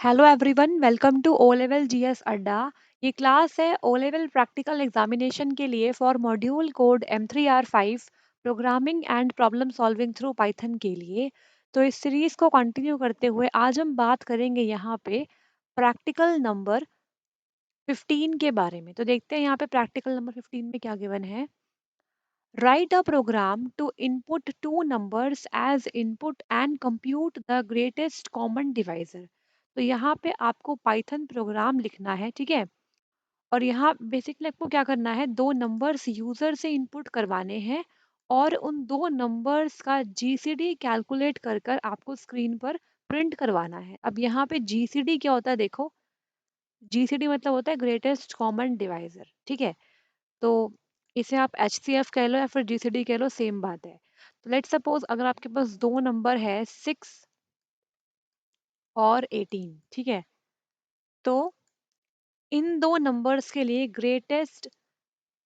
Hello everyone, welcome to O level GS Adda. ये class है O level practical examination के लिए for module code M3R5 programming and problem solving through Python के लिए। तो इस सीरीज को कंटिन्यू करते हुए आज हम बात करेंगे यहाँ पे प्रैक्टिकल नंबर 15 के बारे में। तो देखते हैं यहाँ पे प्रैक्टिकल नंबर 15 में क्या गिवन है। Write a program to input two numbers as input and compute the greatest common divisor। तो यहाँ पे आपको पाइथन प्रोग्राम लिखना है, ठीक है। और यहाँ बेसिकली आपको क्या करना है, दो नंबर्स यूजर से इनपुट करवाने हैं और उन दो नंबर्स का जीसीडी कैलकुलेट कर कर आपको स्क्रीन पर प्रिंट करवाना है। अब यहाँ पे जीसीडी क्या होता है, देखो जीसीडी मतलब होता है ग्रेटेस्ट कॉमन डिवाइजर, ठीक है। तो इसे आप HCF कह लो या फिर GCD कह लो, सेम बात है। तो लेट सपोज अगर आपके पास दो नंबर है 6 और 18, ठीक है। तो इन दो नंबर्स के लिए ग्रेटेस्ट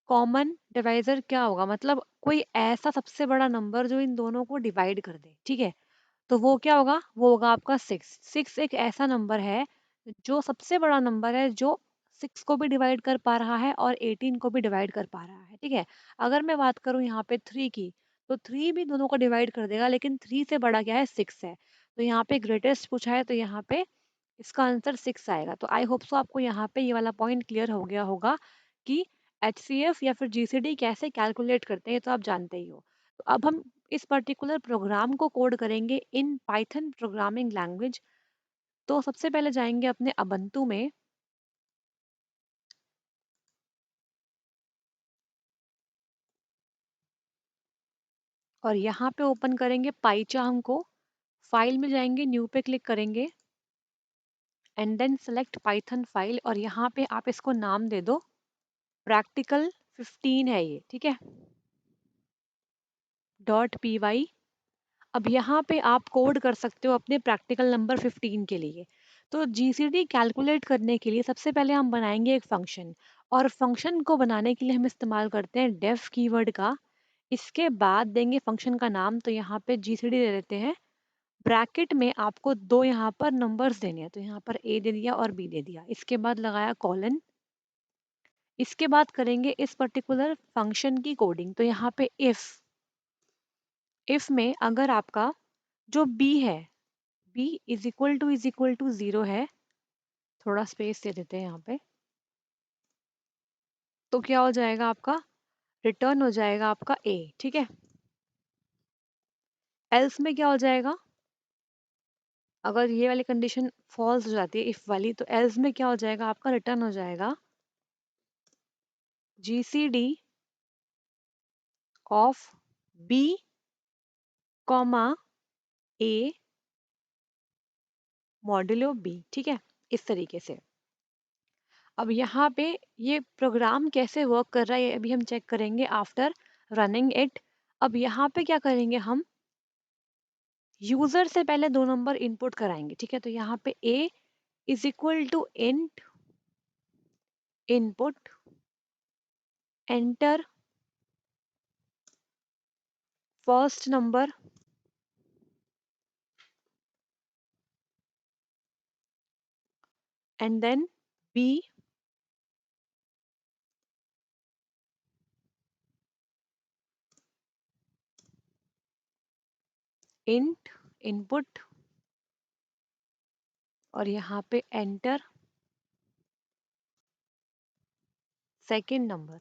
कॉमन डिवाइजर क्या होगा, मतलब कोई ऐसा सबसे बड़ा नंबर जो इन दोनों को डिवाइड कर दे, ठीक है। तो वो क्या होगा, वो होगा आपका 6। एक ऐसा नंबर है जो सबसे बड़ा नंबर है, जो 6 को भी डिवाइड कर पा रहा है और 18 को भी डिवाइड कर पा रहा है, ठीक है। अगर मैं बात करूं यहाँ पे 3 की, तो 3 भी दोनों को डिवाइड कर देगा, लेकिन 3 से बड़ा क्या है, 6 है। तो यहाँ पे ग्रेटेस्ट पूछा है, तो यहाँ पे इसका आंसर 6 आएगा। तो आई होप सो आपको यहाँ पे ये वाला पॉइंट क्लियर हो गया होगा कि HCF या फिर GCD कैसे कैलकुलेट करते हैं, तो आप जानते ही हो। तो अब हम इस पर्टिकुलर प्रोग्राम को कोड करेंगे इन पाइथन प्रोग्रामिंग लैंग्वेज। तो सबसे पहले जाएंगे अपने अबंतु में और यहाँ पे ओपन करेंगे पाइचार्म को। फाइल में जाएंगे, न्यू पे क्लिक करेंगे and then select Python file और यहाँ पे आप इसको नाम दे दो प्रैक्टिकल 15 है ये, ठीक है, .py। अब यहाँ पे आप कोड कर सकते हो अपने प्रैक्टिकल नंबर 15 के लिए। तो जीसीडी कैलकुलेट करने के लिए सबसे पहले हम बनाएंगे एक फंक्शन, और फंक्शन को बनाने के लिए हम इस्तेमाल करते हैं डेफ कीवर्ड का। इसके बाद देंगे फंक्शन का नाम, तो यहाँ पे जीसीडी दे देते हैं। ब्रैकेट में आपको दो यहाँ पर नंबर्स देने हैं, तो यहाँ पर ए दे दिया और बी दे दिया। इसके बाद लगाया कॉलन। इसके बाद करेंगे इस पर्टिकुलर फंक्शन की कोडिंग। तो यहाँ पे इफ में अगर आपका जो बी है, b = 0 है, थोड़ा स्पेस दे देते हैं यहाँ पे, तो क्या हो जाएगा, आपका रिटर्न हो जाएगा आपका a, ठीक है। एल्स में क्या हो जाएगा, अगर ये वाली कंडीशन फॉल्स हो जाती है इफ वाली, तो एल्स में क्या हो जाएगा, आपका रिटर्न हो जाएगा GCD of b comma a modulo b, ठीक है, इस तरीके से। अब यहाँ पे ये प्रोग्राम कैसे वर्क कर रहा है, ये अभी हम चेक करेंगे आफ्टर रनिंग इट। अब यहाँ पे क्या करेंगे, हम यूजर से पहले दो नंबर इनपुट कराएंगे, ठीक है। तो यहाँ पे a = int input enter first number and then b int input और यहाँ पे एंटर सेकेंड नंबर,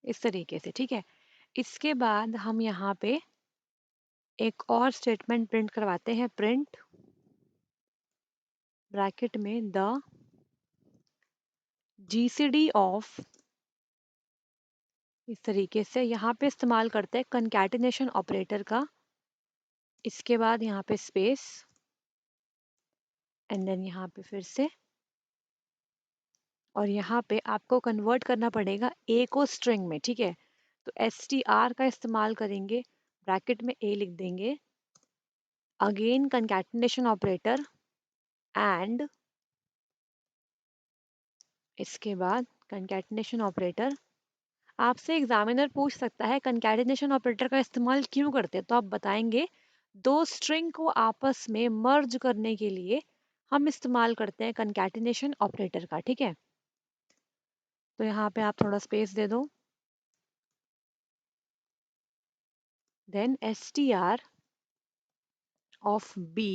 इस तरीके से, ठीक है। इसके बाद हम यहाँ पे एक और स्टेटमेंट प्रिंट करवाते हैं, प्रिंट ब्रैकेट में द GCD ऑफ, इस तरीके से यहाँ पे इस्तेमाल करते हैं कंकैटिनेशन ऑपरेटर का। इसके बाद यहाँ पे स्पेस एंड देन यहाँ पे फिर से, और यहाँ पे आपको कन्वर्ट करना पड़ेगा ए को स्ट्रिंग में, ठीक है। तो str का इस्तेमाल करेंगे, ब्रैकेट में a लिख देंगे, अगेन कंकैटिनेशन ऑपरेटर एंड इसके बाद कंकैटिनेशन ऑपरेटर। आपसे एग्जामिनर पूछ सकता है कंकैटिनेशन ऑपरेटर का इस्तेमाल क्यों करते हैं, तो आप बताएंगे दो स्ट्रिंग को आपस में मर्ज करने के लिए हम इस्तेमाल करते हैं कंकैटिनेशन ऑपरेटर का, ठीक है। तो यहाँ पे आप थोड़ा स्पेस दे दो, then str of b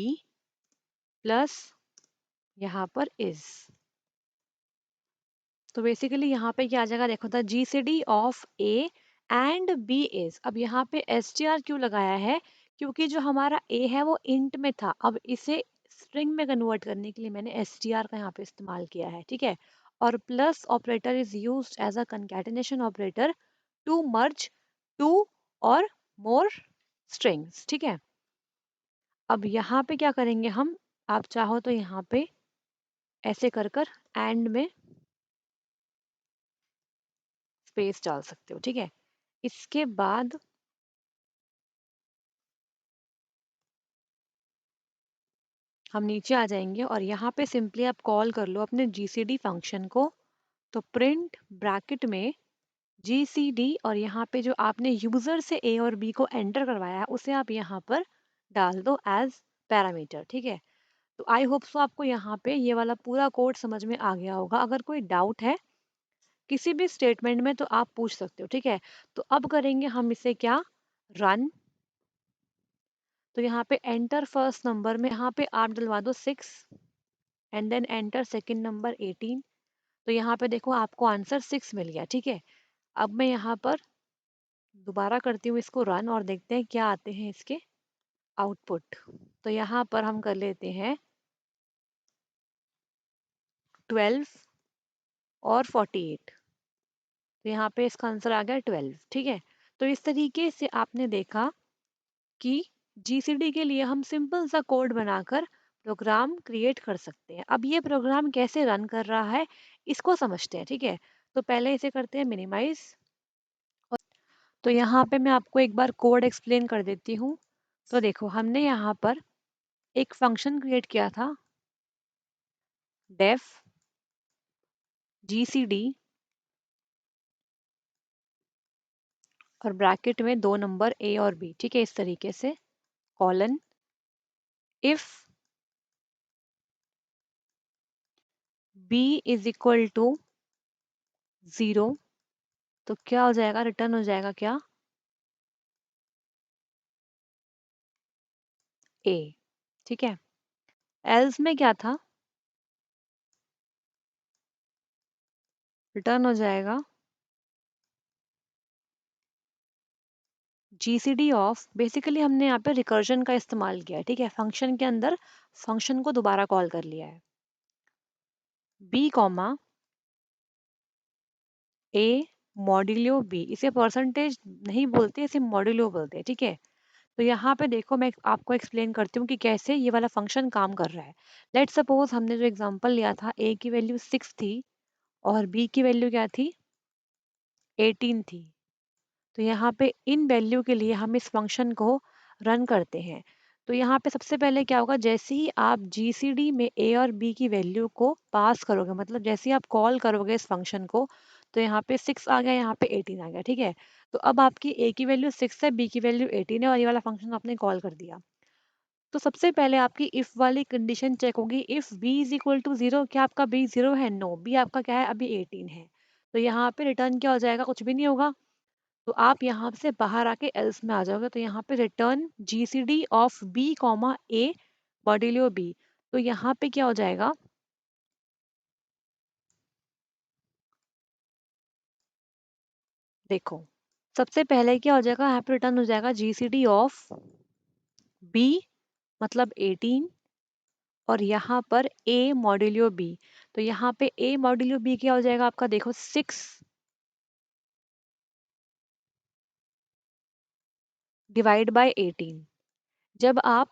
plus यहाँ पर is। तो बेसिकली यहाँ पे क्या आ जाएगा, देखो था GCD of A and B is. अब यहाँ पे str क्यों लगाया है, क्योंकि जो हमारा A है वो इंट में था, अब इसे स्ट्रिंग में कन्वर्ट करने के लिए मैंने str का यहाँ पे इस्तेमाल किया है, ठीक है। और plus operator is used as a concatenation operator to merge two or more strings, ठीक है। अब यहाँ पे क्या करेंगे हम, आप चाहो तो यहाँ पे ऐसे कर कर एंड में स्पेस डाल सकते हो, ठीक है। इसके बाद हम नीचे आ जाएंगे और यहाँ पे सिंपली आप कॉल कर लो अपने GCD फंक्शन को। तो प्रिंट ब्रैकेट में GCD और यहाँ पे जो आपने यूजर से A और B को एंटर करवाया है उसे आप यहाँ पर डाल दो एज पैरामीटर, ठीक है। तो आई होप सो आपको यहाँ पे ये वाला पूरा कोड समझ में आ गया होगा। अगर कोई डाउट है किसी भी स्टेटमेंट में तो आप पूछ सकते हो, ठीक है। तो अब करेंगे हम इसे क्या, रन। तो यहाँ पे एंटर फर्स्ट नंबर में यहाँ पे आप डलवा दो 6 and then enter second number 18। तो यहाँ पे देखो आपको आंसर 6 मिल गया, ठीक है। अब मैं यहाँ पर दोबारा करती हूँ इसको रन और देखते हैं क्या आते हैं इसके आउटपुट। तो यहाँ पर हम कर लेते हैं 12 और 48। तो यहाँ पे इसका आंसर आ गया 12, ठीक है। तो इस तरीके से आपने देखा कि GCD के लिए हम सिंपल सा कोड बनाकर प्रोग्राम क्रिएट कर सकते हैं। अब ये प्रोग्राम कैसे रन कर रहा है इसको समझते हैं, ठीक है। तो पहले इसे करते हैं मिनिमाइज। तो यहाँ पे मैं आपको एक बार कोड एक्सप्लेन कर देती हूँ। तो देखो हमने यहाँ पर एक फंक्शन क्रिएट किया था, डेफ GCD और ब्रैकेट में दो नंबर A और B, ठीक है, इस तरीके से colon if B is equal to 0। तो क्या हो जाएगा, रिटर्न हो जाएगा क्या, A, ठीक है। एल्स में क्या था, रिटर्न हो जाएगा GCD ऑफ। बेसिकली हमने यहाँ पे रिकर्जन का इस्तेमाल किया है, ठीक है। फंक्शन के अंदर फंक्शन को दोबारा कॉल कर लिया है, B comma A modulo B। इसे परसेंटेज नहीं बोलते, इसे मॉड्यूलो बोलते हैं, ठीक है। तो यहाँ पे देखो मैं आपको एक्सप्लेन करती हूँ कि कैसे ये वाला फंक्शन काम कर रहा है। लेट सपोज हमने जो एग्जांपल लिया था, A की वैल्यू 6 थी और B की वैल्यू क्या थी, 18 थी। तो यहाँ पे इन वैल्यू के लिए हम इस फंक्शन को रन करते हैं। तो यहाँ पे सबसे पहले क्या होगा, जैसे ही आप GCD में A और B की वैल्यू को पास करोगे, मतलब जैसे ही आप कॉल करोगे इस फंक्शन को, तो यहाँ पे 6 आ गया, यहाँ पे 18 आ गया, ठीक है। तो अब आपकी A की वैल्यू 6 है, B की वैल्यू 18 है और ये वाला फंक्शन आपने कॉल कर दिया। तो सबसे पहले आपकी इफ वाली कंडीशन चेक होगी, if b is equal to 0, क्या आपका b 0 है, नो, b आपका क्या है, अभी 18 है। तो यहाँ पे रिटर्न क्या हो जाएगा, कुछ भी नहीं होगा। तो आप यहाँ से बाहर आके एल्स में आ जाओगे। तो यहाँ पे return GCD of B comma A modulo B। तो यहाँ पे क्या हो जाएगा, देखो सबसे पहले क्या हो जाएगा, यहाँ पे रिटर्न हो जाएगा GCD ऑफ B मतलब 18 और यहाँ पर A मॉड्यूलो B। तो यहाँ पे A मॉड्यूलो B क्या हो जाएगा आपका, देखो 6 डिवाइड बाय 18। जब आप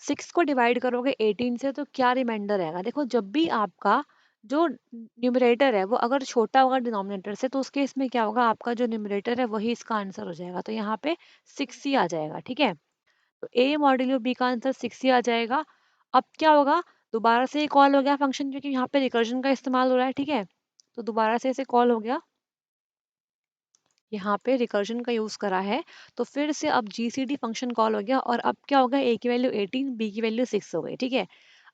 6 को डिवाइड करोगे 18 से तो क्या रिमाइंडर रहेगा, देखो जब भी आपका जो न्यूमरेटर है वो अगर छोटा होगा डिनोमिनेटर से, तो उसके इसमें क्या होगा, आपका जो न्यूमरेटर है वही इसका आंसर हो जाएगा। तो यहाँ पे 6 ही आ जाएगा, ठीक है। तो A मॉड्यूलो B का आंसर 6 ही आ जाएगा। अब क्या होगा, दोबारा से कॉल हो गया फंक्शन, क्योंकि यहाँ पे रिकर्जन का इस्तेमाल हो रहा है, ठीक है। तो दोबारा से इसे कॉल हो गया, यहाँ पे रिकर्जन का यूज़ करा है, तो फिर से अब जीसीडी फंक्शन कॉल हो गया और अब क्या होगा, ए की वैल्यू 18, बी की वैल्यू 6 हो गई, ठीक है।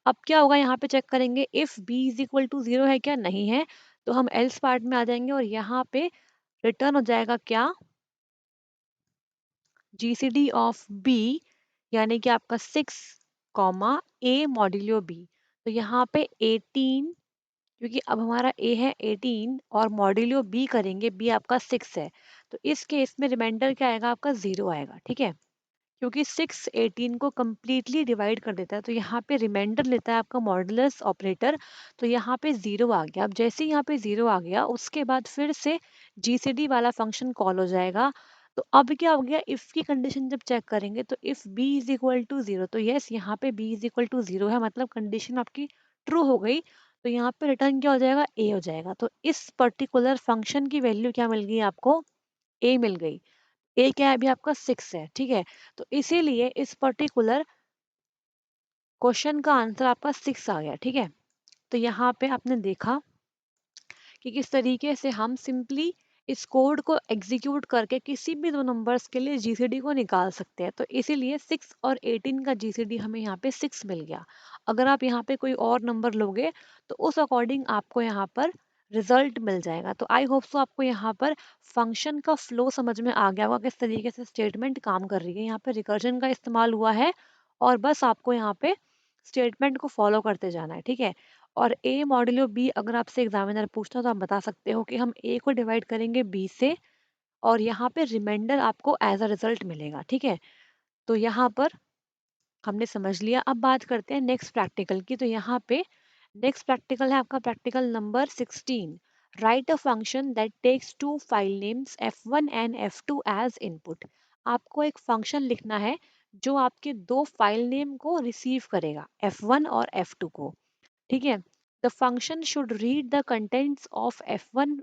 अब क्या होगा, यहाँ पे चेक करेंगे if B is equal to 0 है क्या, नहीं है, तो हम एल्स पार्ट में आ जाएंगे और यहाँ पे रिटर्न हो जाएगा क्या, जीसीडी ऑफ बी, यानी कि आपका 6 कॉमा ए मॉड्यूलो बी। तो यहाँ पे 18, क्योंकि अब हमारा ए है 18 और मॉड्यूलो बी करेंगे, बी आपका 6 है, तो इस केस में रिमाइंडर क्या आएगा, आपका 0 आएगा, ठीक है। क्योंकि 6 18 को कम्प्लीटली डिवाइड कर देता है, तो यहाँ पे रिमाइंडर लेता है आपका मॉडुलस ऑपरेटर, तो यहाँ पे 0 आ गया। अब जैसे ही यहाँ पे 0 आ गया, उसके बाद फिर से जीसीडी वाला फंक्शन कॉल हो जाएगा। तो अब क्या हो गया, इफ की कंडीशन जब चेक करेंगे तो if B is equal to 0, तो यस यहाँ पे बी इज इक्वल टू 0 है, मतलब कंडीशन आपकी ट्रू हो गई। तो यहाँ पे रिटर्न क्या हो जाएगा, ए हो जाएगा। तो इस पर्टिकुलर फंक्शन की वैल्यू क्या मिल गई आपको, ए मिल गई। ए क्या है, अभी आपका 6 है, ठीक है। तो इसीलिए इस पर्टिकुलर क्वेश्चन का आंसर आपका 6 आ गया, ठीक है। तो यहाँ पे आपने देखा कि किस तरीके से हम सिंपली इस कोड को एग्जीक्यूट करके किसी भी दो नंबर्स के लिए जीसीडी को निकाल सकते हैं। तो इसीलिए 6 और 18 का जीसीडी हमें यहाँ पे 6 मिल गया। अगर आप यहाँ पे कोई और नंबर लोगे तो उस अकॉर्डिंग आपको यहाँ पर रिजल्ट मिल जाएगा। तो आई होप सो आपको यहाँ पर फंक्शन का फ्लो समझ में आ गया होगा, किस तरीके से स्टेटमेंट काम कर रही है। यहाँ पे रिकर्जन का इस्तेमाल हुआ है और बस आपको यहाँ पे स्टेटमेंट को फॉलो करते जाना है, ठीक है। और ए मॉड्यूलो बी अगर आपसे एग्जामिनर पूछता है तो आप बता सकते हो कि हम ए को डिवाइड करेंगे बी से और यहाँ पे रिमाइंडर आपको एज अ रिजल्ट मिलेगा, ठीक है। तो यहाँ पर हमने समझ लिया। अब बात करते हैं नेक्स्ट प्रैक्टिकल की। तो यहाँ पे नेक्स्ट प्रैक्टिकल है आपका practical number 16। Write a function that takes two file names f1 and f2 as input. आपको एक फंक्शन लिखना है जो आपके दो फाइल नेम को रिसीव करेगा, f1 और f2 को, ठीक है। The function should read the contents of f1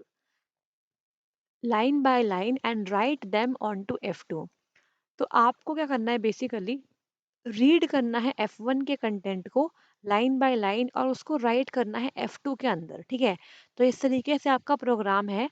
line by line and write them on to f2। तो आपको क्या करना है, बेसिकली रीड करना है f1 के कंटेंट को लाइन बाय लाइन और उसको राइट करना है f2 के अंदर, ठीक है। तो इस तरीके से आपका प्रोग्राम है।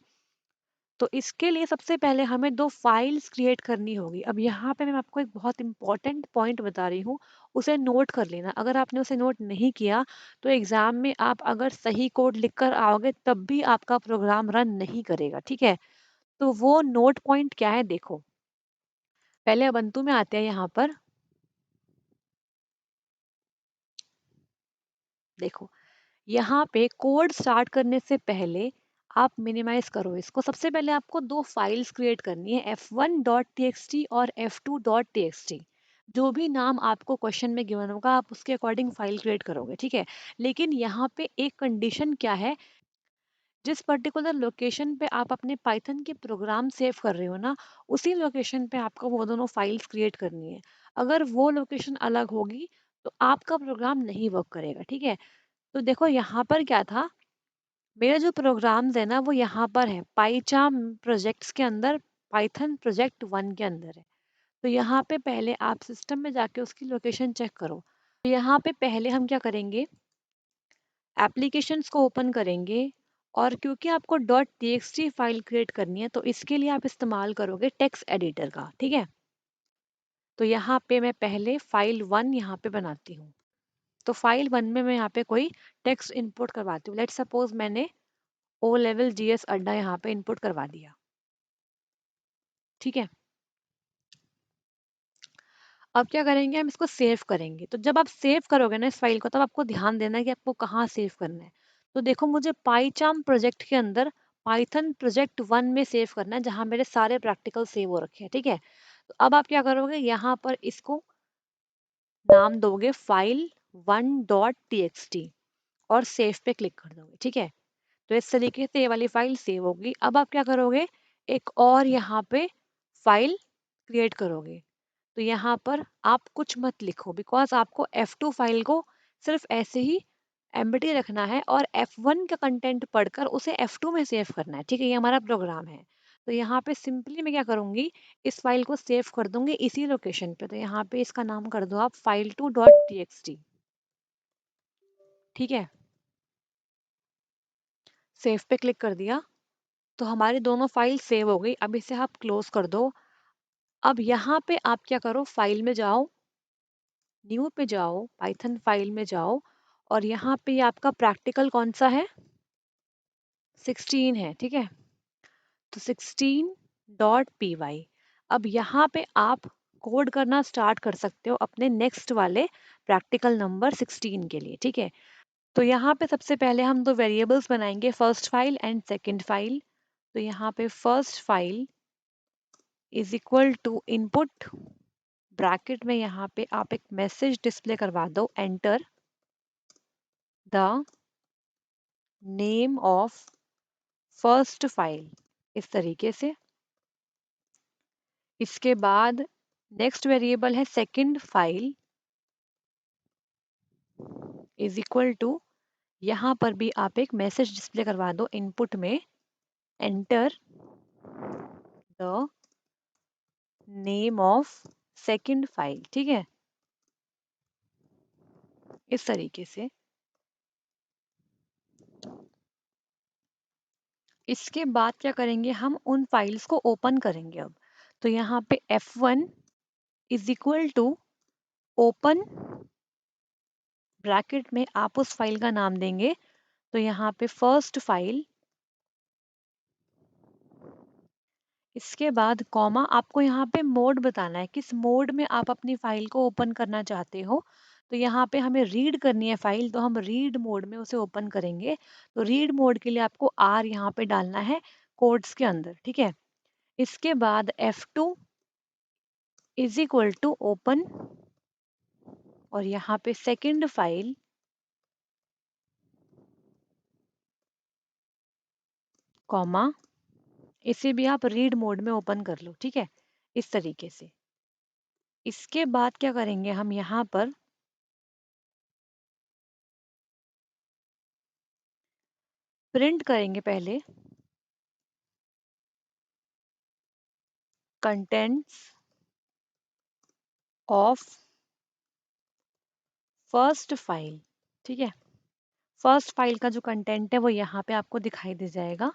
तो इसके लिए सबसे पहले हमें दो फाइल्स क्रिएट करनी होगी। अब यहाँ पे मैं आपको एक बहुत इंपॉर्टेंट पॉइंट बता रही हूँ, उसे नोट कर लेना। अगर आपने उसे नोट नहीं किया तो एग्जाम में आप अगर सही कोड लिख कर आओगे तब भी आपका प्रोग्राम रन नहीं करेगा, ठीक है। तो वो नोट पॉइंट क्या है, देखो। पहले ubuntu में आते हैं यहाँ पर, देखो यहाँ पे कोड स्टार्ट करने से पहले आप मिनिमाइज करो इसको। सबसे पहले आपको दो फाइल्स क्रिएट करनी है, f1.txt और f2.txt। जो भी नाम आपको क्वेश्चन में गिवन होगा आप उसके अकॉर्डिंग फाइल क्रिएट करोगे, ठीक है। लेकिन यहाँ पे एक कंडीशन क्या है, जिस पर्टिकुलर लोकेशन पे आप अपने पाइथन के प्रोग्राम सेव कर रहे हो ना, उसी लोकेशन पे आपको वो दोनों फाइल्स क्रिएट करनी है। अगर वो लोकेशन अलग होगी तो आपका प्रोग्राम नहीं वर्क करेगा, ठीक है। तो देखो यहाँ पर क्या था, मेरा जो प्रोग्राम्स है ना वो यहाँ पर है पाईचाम प्रोजेक्ट्स के अंदर, पाइथन प्रोजेक्ट 1 के अंदर है। तो यहाँ पे पहले आप सिस्टम में जाके उसकी लोकेशन चेक करो। तो यहाँ पे पहले हम क्या करेंगे, एप्लीकेशंस को ओपन करेंगे और क्योंकि आपको .txt फाइल क्रिएट करनी है तो इसके लिए आप इस्तेमाल करोगे टेक्स्ट एडिटर का, ठीक है। तो यहाँ पे मैं पहले फाइल 1 यहाँ पे बनाती हूँ। तो फाइल 1 में मैं यहाँ पे कोई टेक्स्ट इनपुट करवाती हूँ। लेट्स सपोज मैंने ओ लेवल जीएस अड्डा यहाँ पे इनपुट करवा दिया, ठीक है। अब क्या करेंगे, हम इसको सेव करेंगे। तो जब आप सेव करोगे ना इस फाइल को, तब आपको ध्यान देना है कि आपको कहाँ सेव करना है। तो देखो मुझे पाईचाम प्रोजेक्ट के अंदर पाइथन प्रोजेक्ट 1 में सेव करना है, जहाँ मेरे सारे प्रैक्टिकल सेव हो रखे हैं, ठीक है। तो अब आप क्या करोगे, यहाँ पर इसको नाम दोगे फाइल 1.txt और सेव पे क्लिक कर दोगे, ठीक है। तो इस तरीके से ये वाली फाइल सेव होगी। अब आप क्या करोगे, एक और यहाँ पे फाइल क्रिएट करोगे। तो यहाँ पर आप कुछ मत लिखो, बिकॉज आपको F2 फाइल को सिर्फ ऐसे ही एम्प्टी रखना है और F1 का कंटेंट पढ़कर उसे F2 में सेव करना है, ठीक है। ये हमारा प्रोग्राम है। तो यहाँ पे सिंपली मैं क्या करूँगी, इस फाइल को सेव कर दूंगी इसी लोकेशन पे। तो यहाँ पे इसका नाम कर दो आप file2.txt, ठीक है। सेव पे क्लिक कर दिया। तो हमारी दोनों फाइल सेव हो गई। अब इसे आप क्लोज कर दो। अब यहाँ पे आप क्या करो, फाइल में जाओ, न्यू पे जाओ, पाइथन फाइल में जाओ, और यहाँ पे ये आपका प्रैक्टिकल कौन सा है, 16 है, ठीक है। तो 16.py। अब यहाँ पे आप कोड करना स्टार्ट कर सकते हो अपने नेक्स्ट वाले प्रैक्टिकल नंबर 16 के लिए, ठीक है। तो यहाँ पे सबसे पहले हम दो वेरिएबल्स बनाएंगे, first file and second file. तो यहाँ पे first file is equal to input, bracket में यहाँ पे आप एक मैसेज डिस्प्ले करवा दो, enter the name of first file, इस तरीके से। इसके बाद नेक्स्ट वेरिएबल है second file is equal to, यहाँ पर भी आप एक मैसेज डिस्प्ले करवा दो इनपुट में, enter the name of second file, ठीक है, इस तरीके से। इसके बाद क्या करेंगे, हम उन फाइल्स को ओपन करेंगे अब। तो यहाँ पे F1 is equal to open, bracket में आप उस फाइल का नाम देंगे। तो यहाँ पे फर्स्ट फाइल, इसके बाद कॉमा, आपको यहाँ पे मोड बताना है, किस मोड में आप अपनी फाइल को ओपन करना चाहते हो। तो यहाँ पे हमें रीड करनी है फाइल, तो हम रीड मोड में उसे ओपन करेंगे। तो रीड मोड के लिए आपको R यहाँ पे डालना है कोड्स के अंदर, ठीक है। इसके बाद F2 is equal to open, और यहाँ पे सेकंड फाइल, कॉमा, इसे भी आप रीड मोड में ओपन कर लो, ठीक है, इस तरीके से। इसके बाद क्या करेंगे, हम यहाँ पर प्रिंट करेंगे पहले कंटेंट्स ऑफ फर्स्ट फाइल, ठीक है। फर्स्ट फाइल का जो कंटेंट है वो यहाँ पे आपको दिखाई दे जाएगा।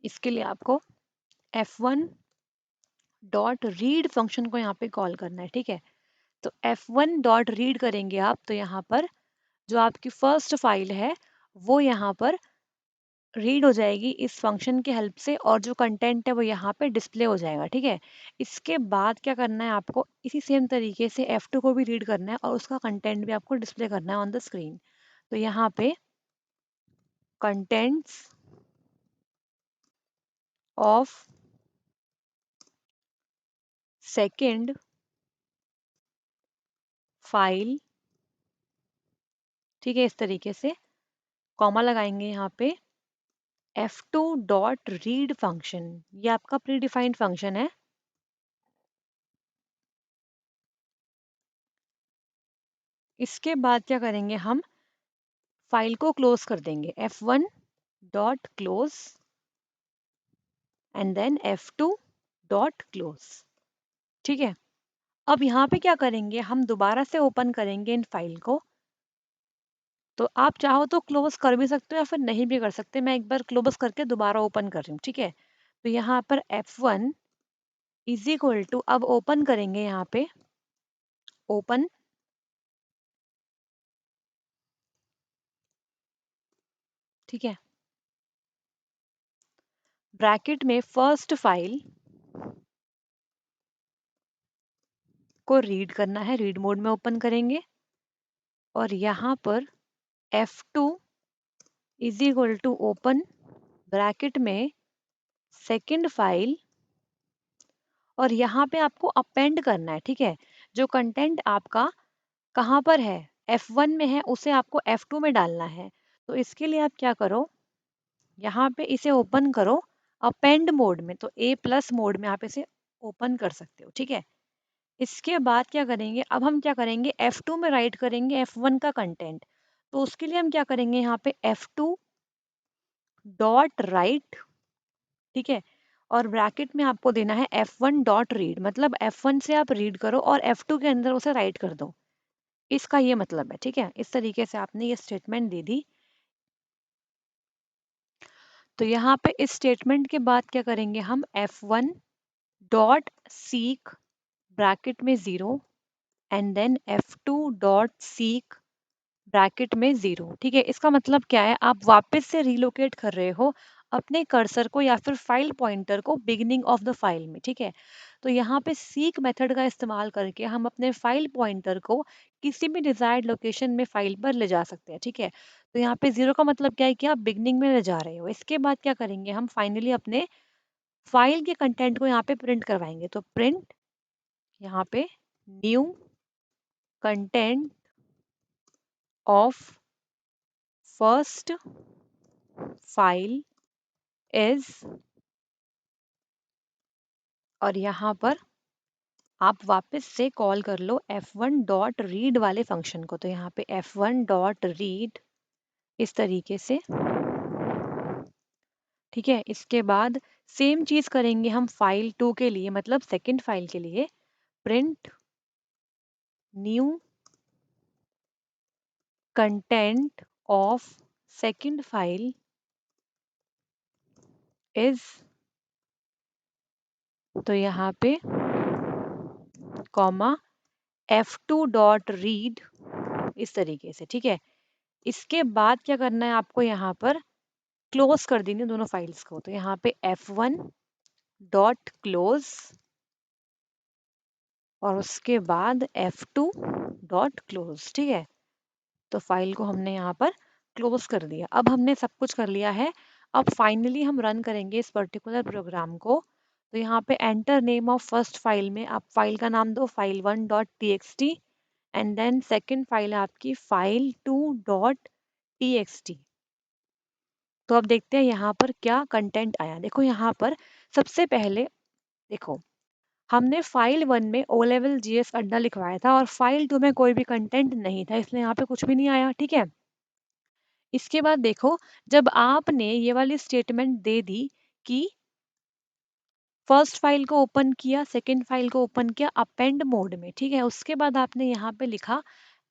इसके लिए आपको F1 डॉट रीड फंक्शन को यहाँ पे कॉल करना है, ठीक है। तो F1 डॉट रीड करेंगे आप, तो यहाँ पर जो आपकी फर्स्ट फाइल है वो यहाँ पर रीड हो जाएगी इस फंक्शन की हेल्प से, और जो कंटेंट है वो यहाँ पे डिस्प्ले हो जाएगा, ठीक है। इसके बाद क्या करना है आपको, इसी सेम तरीके से F2 को भी रीड करना है और उसका कंटेंट भी आपको डिस्प्ले करना है ऑन द स्क्रीन। तो यहाँ पे कंटेंट्स ऑफ सेकंड फाइल, ठीक है, इस तरीके से कॉमा लगाएंगे यहाँ पे। F2 डॉट रीड फंक्शन, ये आपका प्री डिफाइंड फंक्शन है। इसके बाद क्या करेंगे, हम फाइल को क्लोज कर देंगे, F1 dot close and then F2 dot close, ठीक है। अब यहाँ पे क्या करेंगे, हम दोबारा से ओपन करेंगे इन फाइल को। तो आप चाहो तो क्लोज कर भी सकते हो या फिर नहीं भी कर सकते, मैं एक बार क्लोज करके दोबारा ओपन कर रही हूँ, ठीक है। तो यहाँ पर F1 इज इक्वल टू, अब ओपन करेंगे यहाँ पे, ओपन, ठीक है, ब्रैकेट में फर्स्ट फाइल को रीड करना है, रीड मोड में ओपन करेंगे, और यहाँ पर F2 is equal to open, bracket में सेकंड फाइल, और यहाँ पे आपको अपेंड करना है, ठीक है। जो कंटेंट आपका कहाँ पर है, F1 में है, उसे आपको F2 में डालना है। तो इसके लिए आप क्या करो, यहाँ पे इसे ओपन करो अपेंड मोड में, तो A+ मोड में आप इसे ओपन कर सकते हो, ठीक है। इसके बाद क्या करेंगे, अब हम क्या करेंगे, F2 में राइट करेंगे F1 का कंटेंट। तो उसके लिए हम क्या करेंगे, यहाँ पे F2 डॉट राइट, ठीक है, और ब्रैकेट में आपको देना है F1 डॉट रीड, मतलब F1 से आप रीड करो और F2 के अंदर उसे राइट कर दो। इसका ये मतलब है, ठीक है। इस तरीके से आपने ये स्टेटमेंट दे दी। तो यहाँ पे इस स्टेटमेंट के बाद क्या करेंगे हम, F1 डॉट सीक ब्रैकेट में 0 and then F2 dot seek bracket में 0, ठीक है। इसका मतलब क्या है, आप वापस से रिलोकेट कर रहे हो अपने कर्सर को या फिर फाइल पॉइंटर को बिगिनिंग ऑफ द फाइल में, ठीक है। तो यहाँ पे सीक मेथड का इस्तेमाल करके हम अपने फाइल पॉइंटर को किसी भी डिजायर्ड लोकेशन में फाइल पर ले जा सकते हैं, ठीक है। तो यहाँ पे 0 का मतलब क्या है कि आप बिगनिंग में ले जा रहे हो। इसके बाद क्या करेंगे, हम फाइनली अपने फाइल के कंटेंट को यहाँ पे प्रिंट करवाएंगे। तो प्रिंट यहाँ पे new content of first file is, और यहाँ पर आप वापस से कॉल कर लो F1 डॉट रीड वाले फंक्शन को। तो यहाँ पे F1 डॉट रीड इस तरीके से, ठीक है। इसके बाद सेम चीज करेंगे हम फाइल 2 के लिए, मतलब सेकंड फाइल के लिए। Print new content of second file is, तो यहाँ पे कॉमा F2 डॉट रीड इस तरीके से, ठीक है। इसके बाद क्या करना है आपको, यहाँ पर क्लोज कर देंगे दोनों फाइल्स को। तो यहाँ पे F1 डॉट क्लोज और उसके बाद F2 डॉट क्लोज, ठीक है। तो फाइल को हमने यहाँ पर क्लोज कर दिया। अब हमने सब कुछ कर लिया है। अब फाइनली हम रन करेंगे इस पर्टिकुलर प्रोग्राम को। तो यहाँ पे enter name of first file में आप फाइल का नाम दो file1 dot txt and then second file है आपकी file2 डॉट txt। तो अब देखते हैं यहाँ पर क्या कंटेंट आया। देखो यहाँ पर सबसे पहले देखो, हमने फाइल 1 में ओ लेवल जीएस अड्डा लिखवाया था और फाइल 2 में कोई भी कंटेंट नहीं था, इसलिए यहाँ पे कुछ भी नहीं आया, ठीक है। इसके बाद देखो, जब आपने ये वाली स्टेटमेंट दे दी कि फर्स्ट फाइल को ओपन किया, सेकेंड फाइल को ओपन किया अपेंड मोड में, ठीक है। उसके बाद आपने यहाँ पे लिखा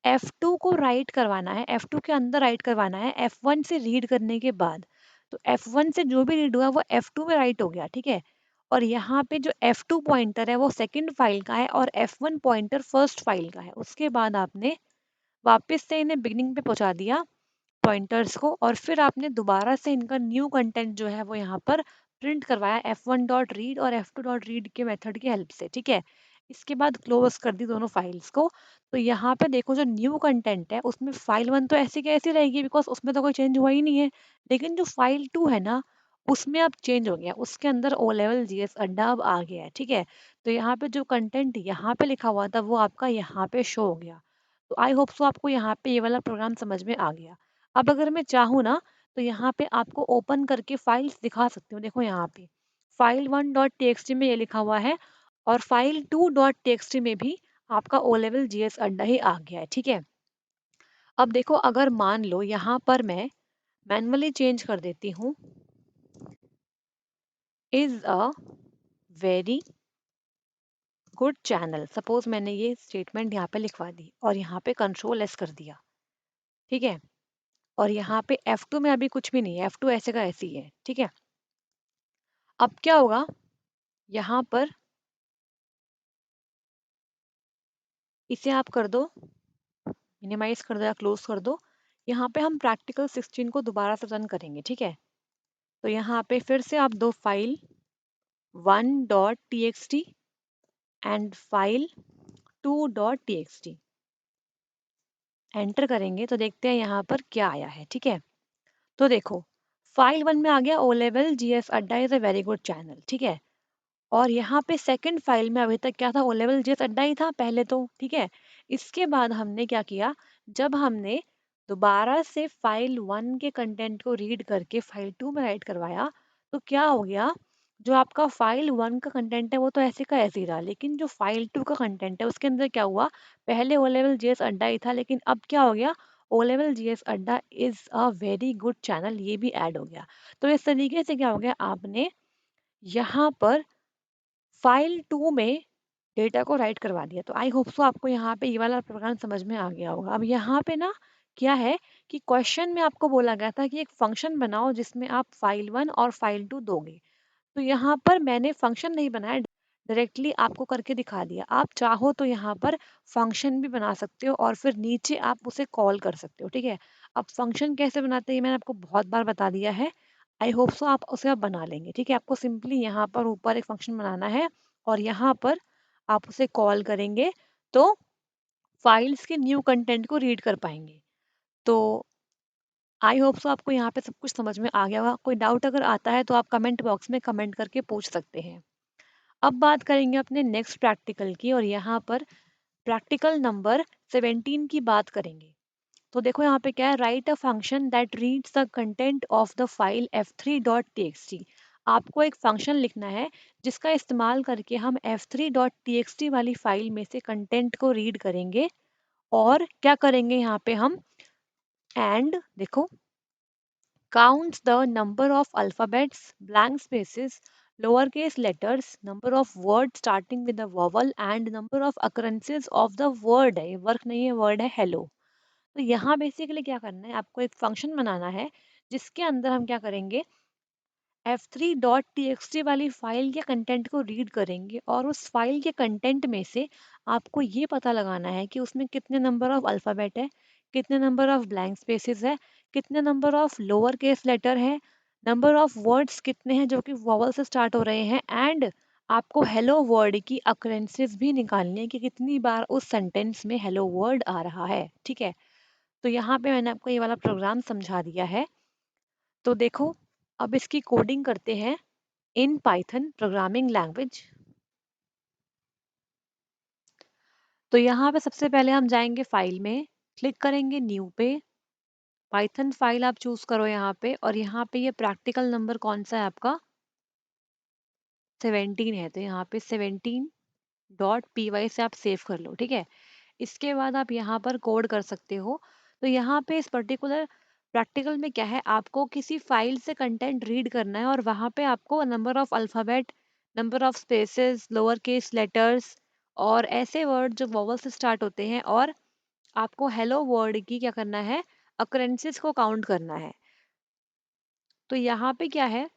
F2 को राइट करवाना है, F2 के अंदर राइट करवाना है F1 से रीड करने के बाद। तो F1 से जो भी रीड हुआ वो F2 में राइट हो गया, ठीक है। और यहाँ पे जो F2 पॉइंटर है वो सेकंड फाइल का है और F1 पॉइंटर फर्स्ट फाइल का है। उसके बाद आपने वापस से इन्हें बिगनिंग पे पहुंचा दिया पॉइंटर्स को, और फिर आपने दोबारा से इनका न्यू कंटेंट जो है वो यहाँ पर प्रिंट करवाया F1 डॉट रीड और F2 डॉट रीड के मेथड की हेल्प से, ठीक है। इसके बाद क्लोज कर दी दोनों फाइल्स को। तो यहाँ पे देखो जो न्यू कंटेंट है उसमें फाइल 1 तो ऐसी की ऐसी रहेगी बिकॉज उसमें तो कोई चेंज हुआ ही नहीं है, लेकिन जो फाइल 2 है ना उसमें अब चेंज हो गया, उसके अंदर ओ लेवल जीएस अड्डा अब आ गया है, ठीक है। तो यहाँ पे जो कंटेंट यहाँ पे लिखा हुआ था वो आपका यहाँ पे शो हो गया। तो आई होप सो आपको यहाँ पे ये वाला प्रोग्राम समझ में आ गया। अब अगर मैं चाहूँ ना तो यहाँ पे आपको ओपन करके फाइल्स दिखा सकती हूँ। देखो यहाँ पे file1 डॉट txt में ये लिखा हुआ है और file2 डॉट txt में भी आपका ओ लेवल जीएस अड्डा ही आ गया है, ठीक है। अब देखो अगर मान लो यहाँ पर मैं मैनुअली चेंज कर देती हूँ, is a very good channel, suppose मैंने ये स्टेटमेंट यहाँ पे लिखवा दी और यहाँ पे कंट्रोल एस कर दिया, ठीक है। और यहाँ पे F2 में अभी कुछ भी नहीं है, F2 ऐसे का ऐसे ही है, ठीक है। अब क्या होगा, यहाँ पर इसे आप कर दो मिनिमाइज कर दो या क्लोज कर दो। यहाँ पे हम प्रैक्टिकल 16 को दोबारा से रन करेंगे, ठीक है। तो यहाँ पे फिर से आप दो file 1 dot txt and file 2 dot txt enter करेंगे तो देखते हैं यहाँ पर क्या आया है, ठीक है। तो देखो फाइल 1 में आ गया ओ लेवल जीएस अड्डा is a very good channel, ठीक है। और यहाँ पे सेकंड फाइल में अभी तक क्या था, ओ लेवल जेस अड्डा ही था पहले तो, ठीक है। इसके बाद हमने क्या किया, जब हमने दोबारा से फाइल 1 के कंटेंट को रीड करके फाइल 2 में राइट करवाया तो क्या हो गया, जो आपका फाइल 1 का कंटेंट है वो तो ऐसे का ऐसे ही रहा, लेकिन जो फाइल 2 का कंटेंट है उसके अंदर क्या हुआ, पहले ओ लेवल जेएस अड्डा ही था लेकिन अब क्या हो गया, ओ लेवल जीएस अड्डा is a very good channel, ये भी ऐड हो गया। तो इस तरीके से क्या हो गया, आपने यहाँ पर फाइल 2 में डेटा को राइट करवा दिया। तो आई होप सो आपको यहाँ पे ये वाला प्रोग्राम समझ में आ गया होगा। अब यहाँ पे ना क्या है कि क्वेश्चन में आपको बोला गया था कि एक फंक्शन बनाओ जिसमें आप फाइल 1 और फाइल 2 दोगे। तो यहाँ पर मैंने फंक्शन नहीं बनाया, डायरेक्टली आपको करके दिखा दिया। आप चाहो तो यहाँ पर फंक्शन भी बना सकते हो और फिर नीचे आप उसे कॉल कर सकते हो, ठीक है। अब फंक्शन कैसे बनाते हैं ये मैंने आपको बहुत बार बता दिया है। आई होप सो आप उसे अब बना लेंगे, ठीक है। आपको सिंपली यहाँ पर ऊपर एक फंक्शन बनाना है और यहाँ पर आप उसे कॉल करेंगे तो फाइल्स के न्यू कंटेंट को रीड कर पाएंगे। तो आई होप सो आपको यहाँ पे सब कुछ समझ में आ गया होगा। कोई डाउट अगर आता है तो आप कमेंट बॉक्स में कमेंट करके पूछ सकते हैं। अब बात करेंगे अपने नेक्स्ट प्रैक्टिकल की और यहाँ पर प्रैक्टिकल नंबर 17 की बात करेंगे। तो देखो यहाँ पे क्या है, right a function that reads the content of the file f3.txt। आपको एक फंक्शन लिखना है जिसका इस्तेमाल करके हम f3.txt वाली फाइल में से कंटेंट को रीड करेंगे। और क्या करेंगे यहाँ पे हम, एंड देखो, counts the number of alphabets, blank spaces, lowercase letters, number of words starting with a vowel and number of occurrences of the word है, वर्क नहीं है, वर्ड है हेलो। तो यहाँ बेसिकली क्या करना है, आपको एक फंक्शन बनाना है जिसके अंदर हम क्या करेंगे, f3.txt वाली फाइल के कंटेंट को रीड करेंगे और उस फाइल के कंटेंट में से आपको ये पता लगाना है कि उसमें कितने नंबर ऑफ अल्फ़ाबेट है, कितने नंबर ऑफ ब्लैंक स्पेसेस है, कितने number of lower case letter है, नंबर ऑफ वर्ड्स कितने हैं जो कि वॉवल से स्टार्ट हो रहे हैं, एंड आपको हेलो वर्ड की अक्रेंसेस भी निकालनी है कि कितनी बार उस सेंटेंस में हेलो वर्ड आ रहा है, ठीक है। तो यहाँ पे मैंने आपको ये वाला प्रोग्राम समझा दिया है। तो देखो, अब इसकी कोडिंग करते हैं इन पाइथन प्रोग्रामिंग लैंग्वेज। तो यहाँ पे सबसे पहले हम जाएंगे फाइल में, क्लिक करेंगे न्यू पे, पाइथन फाइल आप चूज करो यहाँ पे, और यहाँ पे ये प्रैक्टिकल नंबर कौन सा है आपका, 17 है। तो यहाँ पे 17.py से आप सेव कर लो, ठीक है। इसके बाद आप यहाँ पर कोड कर सकते हो। तो यहाँ पे इस पर्टिकुलर प्रैक्टिकल में क्या है, आपको किसी फाइल से कंटेंट रीड करना है और वहाँ पे आपको number of alphabet, number of spaces, lower case letters और ऐसे वर्ड जो वॉवल से स्टार्ट होते हैं, और आपको हेलो वर्ड की क्या करना है, अक्रेंसेस को काउंट करना है। तो यहाँ पे क्या है,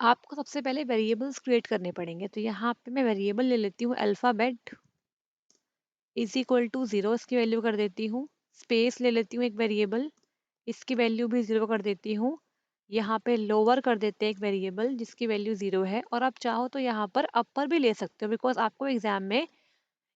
आपको सबसे पहले वेरिएबल्स क्रिएट करने पड़ेंगे। तो यहाँ पे मैं वेरिएबल ले लेती हूँ अल्फ़ाबेट इज इक्वल टू 0, इसकी वैल्यू कर देती हूँ। स्पेस ले लेती हूँ एक वेरिएबल, इसकी वैल्यू भी 0 कर देती हूँ। यहाँ पे लोअर कर देते हैं एक वेरिएबल जिसकी वैल्यू 0 है, और आप चाहो तो यहाँ पर अपर भी ले सकते हो, बिकॉज आपको एग्जाम में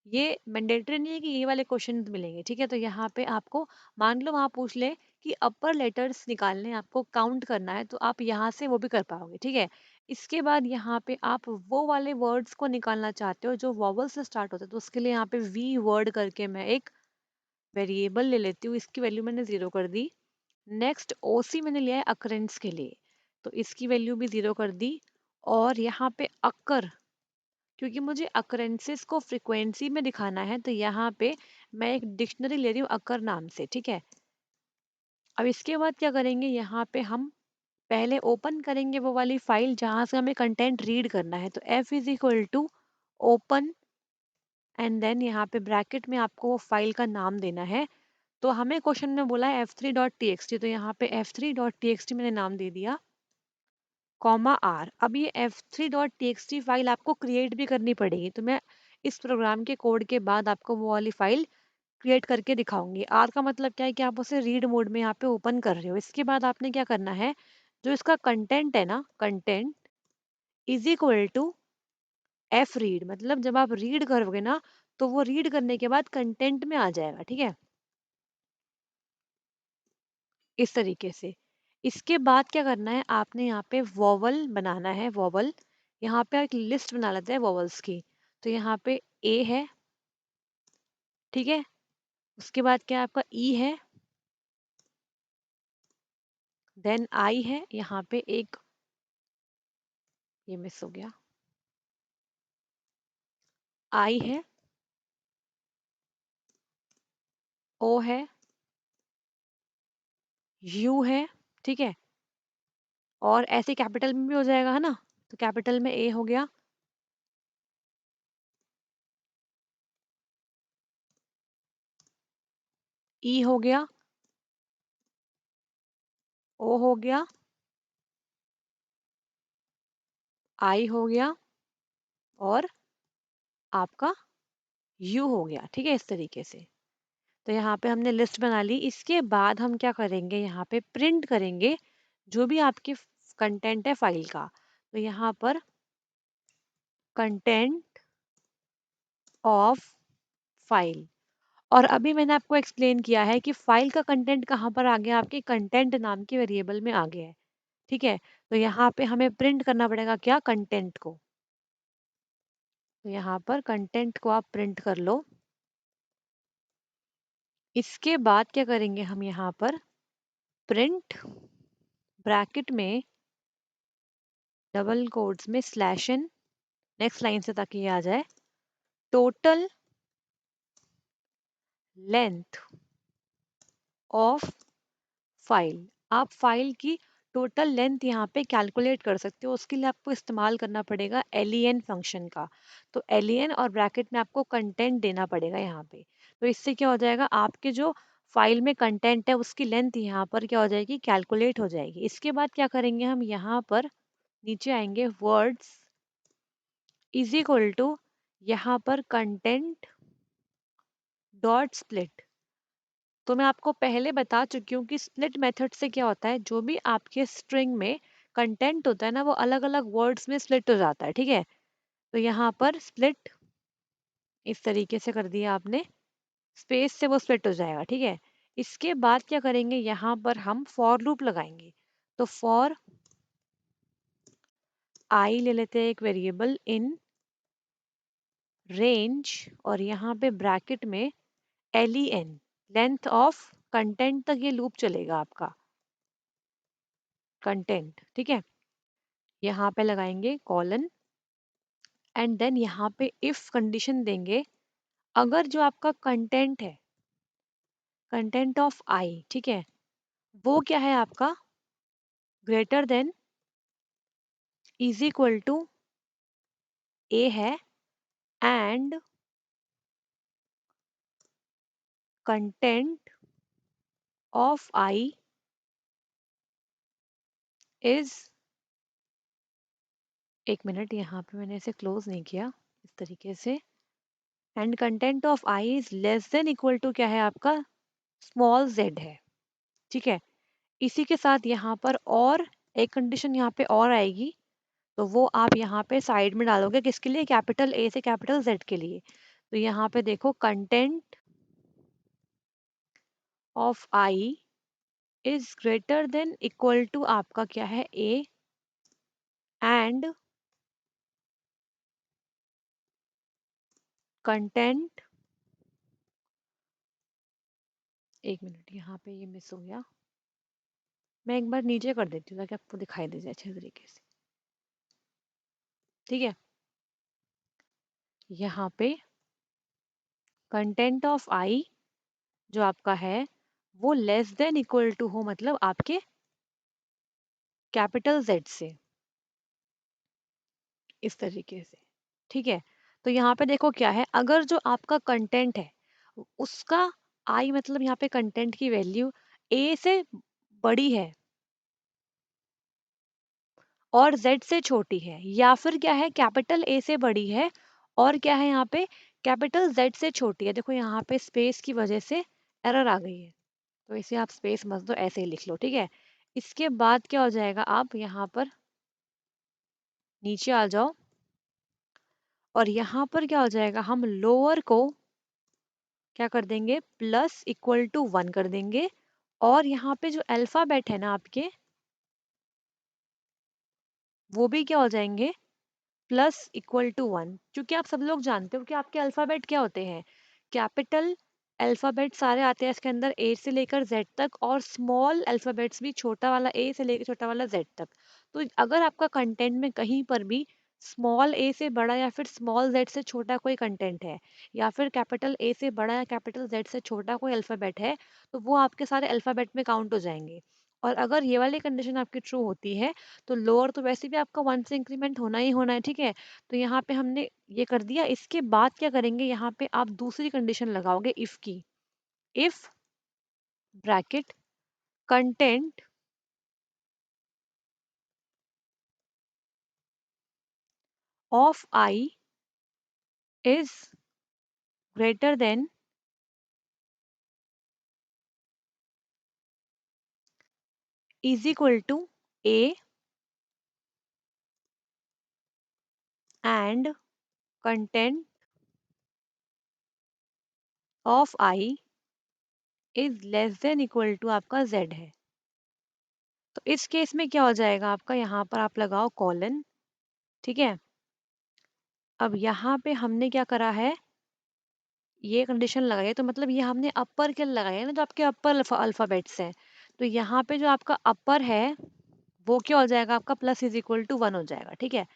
ये मैंडेटरी नहीं है कि ये वाले क्वेश्चन मिलेंगे, ठीक है। तो यहाँ पे आपको, मान लो वहाँ पूछ ले कि अपर लेटर्स निकालने हैं, आपको काउंट करना है, तो आप यहाँ से वो भी कर पाओगे, ठीक है। इसके बाद यहाँ पे आप वो वाले वर्ड्स को निकालना चाहते हो जो वॉवल से स्टार्ट होते हैं, तो उसके लिए यहाँ पे वी वर्ड करके मैं एक वेरिएबल ले लेती हूँ, इसकी वैल्यू मैंने 0 कर दी। नेक्स्ट ओसी मैंने लिया है अकरेंस के लिए, तो इसकी वैल्यू भी 0 कर दी। और यहाँ पे अकर, क्योंकि मुझे अकरेंसेस को फ्रीक्वेंसी में दिखाना है, तो यहाँ पे मैं एक डिक्शनरी ले रही हूँ अकर नाम से, ठीक है। अब इसके बाद क्या करेंगे, यहाँ पे हम पहले ओपन करेंगे वो वाली फाइल जहाँ से हमें कंटेंट रीड करना है। तो f is equal to open, and then यहाँ पे ब्रैकेट में आपको वो फाइल का नाम देना है। तो हमें क्वेश्चन में बोला है f3.txt, तो यहाँ पे f3.txt मैंने नाम दे दिया, कॉमा आर। अब ये f3.txt फाइल आपको क्रिएट भी करनी पड़ेगी, तो मैं इस प्रोग्राम के कोड के बाद आपको वो वाली फाइल क्रिएट करके दिखाऊंगी। आर का मतलब क्या है कि आप उसे रीड मोड में यहाँ पे ओपन कर रहे हो। इसके बाद आपने क्या करना है, जो इसका कंटेंट है ना, content is equal to F read, मतलब जब आप रीड करोगे ना तो वो रीड करने के बाद कंटेंट में आ जाएगा, ठीक है, इस तरीके से। इसके बाद क्या करना है, आपने यहाँ पे वॉवल बनाना है, वॉवल। यहाँ पे एक लिस्ट बना लेते हैं वॉवल्स की। तो यहाँ पे ए है, ठीक है। उसके बाद क्या आपका ई है, देन आई है, यहाँ पे एक, ये मिस हो गया, आई है, ओ है, यू है, ठीक है। और ऐसे कैपिटल में भी हो जाएगा, है ना। तो कैपिटल में ए हो गया, ई हो गया, ओ हो गया, आई हो गया और आपका यू हो गया। ठीक है, इस तरीके से। तो यहाँ पे हमने लिस्ट बना ली। इसके बाद हम क्या करेंगे, यहाँ पे प्रिंट करेंगे जो भी आपकी कंटेंट है फाइल का। तो यहाँ पर कंटेंट ऑफ फाइल, और अभी मैंने आपको एक्सप्लेन किया है कि फाइल का कंटेंट कहाँ पर आ गया, आपके कंटेंट नाम के वेरिएबल में आ गया है। ठीक है, तो यहाँ पे हमें प्रिंट करना पड़ेगा क्या, कंटेंट को। तो यहाँ पर कंटेंट को आप प्रिंट कर लो। इसके बाद क्या करेंगे हम, यहाँ पर प्रिंट ब्रैकेट में डबल कोट्स में स्लैश एन, नेक्स्ट लाइन से ताकि ये आ जाए, टोटल लेंथ ऑफ फाइल। आप फाइल की टोटल लेंथ यहाँ पे कैलकुलेट कर सकते हो। उसके लिए आपको इस्तेमाल करना पड़ेगा len फंक्शन का। तो len और ब्रैकेट में आपको कंटेंट देना पड़ेगा यहाँ पे। तो इससे क्या हो जाएगा, आपके जो फाइल में कंटेंट है उसकी लेंथ यहाँ पर क्या हो जाएगी, कैलकुलेट हो जाएगी। इसके बाद क्या करेंगे हम, यहाँ पर नीचे आएंगे, वर्ड्स इज इक्वल टू, यहाँ पर कंटेंट डॉट स्प्लिट। तो मैं आपको पहले बता चुकी हूँ कि स्प्लिट मेथड से क्या होता है, जो भी आपके स्ट्रिंग में कंटेंट होता है ना, वो अलग अलग वर्ड्स में स्प्लिट हो जाता है। ठीक है, तो यहाँ पर स्प्लिट इस तरीके से कर दिया आपने, स्पेस से वो स्प्लिट हो जाएगा। ठीक है, इसके बाद क्या करेंगे, यहाँ पर हम फॉर लूप लगाएंगे। तो फॉर आई ले लेते हैं एक वेरिएबल इन रेंज, और यहाँ पे ब्रैकेट में len, लेंथ ऑफ कंटेंट तक ये लूप चलेगा आपका कंटेंट। ठीक है, यहाँ पे लगाएंगे कॉलन, एंड देन यहाँ पे इफ कंडीशन देंगे, अगर जो आपका कंटेंट है, कंटेंट ऑफ आई, ठीक है, वो क्या है आपका, greater than is equal to a है, and content of I is, एक मिनट, यहाँ पे मैंने इसे क्लोज नहीं किया, इस तरीके से, and content of I is less than equal to क्या है आपका, स्मॉल जेड है। ठीक है, इसी के साथ यहाँ पर और एक कंडीशन यहाँ पे और आएगी, तो वो आप यहाँ पे साइड में डालोगे, किसके लिए, कैपिटल ए से कैपिटल जेड के लिए। तो यहाँ पे देखो, content of I is greater than equal to आपका क्या है, ए, एंड कंटेंट, एक मिनट, यहाँ पे ये मिस हो गया, मैं एक बार नीचे कर देती हूँ ताकि आपको दिखाई दे जाए अच्छे तरीके से। ठीक है, यहाँ पे कंटेंट ऑफ आई जो आपका है वो लेस देन इक्वल टू हो, मतलब आपके कैपिटल जेड से, इस तरीके से। ठीक है, तो यहाँ पे देखो क्या है, अगर जो आपका कंटेंट है उसका आई, मतलब यहाँ पे कंटेंट की वैल्यू ए से बड़ी है और जेड से छोटी है, या फिर क्या है, कैपिटल ए से बड़ी है और क्या है, यहाँ पे कैपिटल जेड से छोटी है। देखो यहाँ पे स्पेस की वजह से एरर आ गई है, तो इसे आप स्पेस मत दो, ऐसे ही लिख लो। ठीक है, इसके बाद क्या हो जाएगा, आप यहाँ पर नीचे आ जाओ, और यहाँ पर क्या हो जाएगा, हम लोअर को क्या कर देंगे, प्लस इक्वल टू 1 कर देंगे, और यहाँ पे जो अल्फाबेट है ना आपके, वो भी क्या हो जाएंगे, प्लस इक्वल टू 1। क्योंकि आप सब लोग जानते हो कि आपके अल्फाबेट क्या होते हैं, कैपिटल अल्फाबेट सारे आते हैं इसके अंदर ए से लेकर जेड तक, और स्मॉल अल्फाबेट्स भी, छोटा वाला ए से लेकर छोटा वाला जेड तक। तो अगर आपका कंटेंट में कहीं पर भी स्मॉल ए से बड़ा या फिर स्मॉल जेड से छोटा कोई कंटेंट है, या फिर कैपिटल ए से बड़ा या कैपिटल जेड से छोटा कोई अल्फाबेट है, तो वो आपके सारे अल्फाबेट में काउंट हो जाएंगे। और अगर ये वाली कंडीशन आपकी ट्रू होती है तो लोअर तो वैसे भी आपका 1 से इंक्रीमेंट होना ही होना है, ठीक है। तो यहाँ पे हमने ये कर दिया। इसके बाद क्या करेंगे, यहाँ पे आप दूसरी कंडीशन लगाओगे इफ की। If bracket content of I is greater than is equal to A and content of I is less than equal to आपका z है। तो इस केस में क्या हो जाएगा आपका, यहाँ पर आप लगाओ कॉलन, ठीक है। अब यहाँ पे हमने क्या करा है, ये कंडीशन लगाई है, तो मतलब ये हमने अपर के लगाए है ना, जो आपके अपर अल्फाबेट्स हैं। तो यहाँ पे जो आपका अपर है वो क्या हो जाएगा आपका, प्लस इज इक्वल टू 1 हो जाएगा, ठीक है।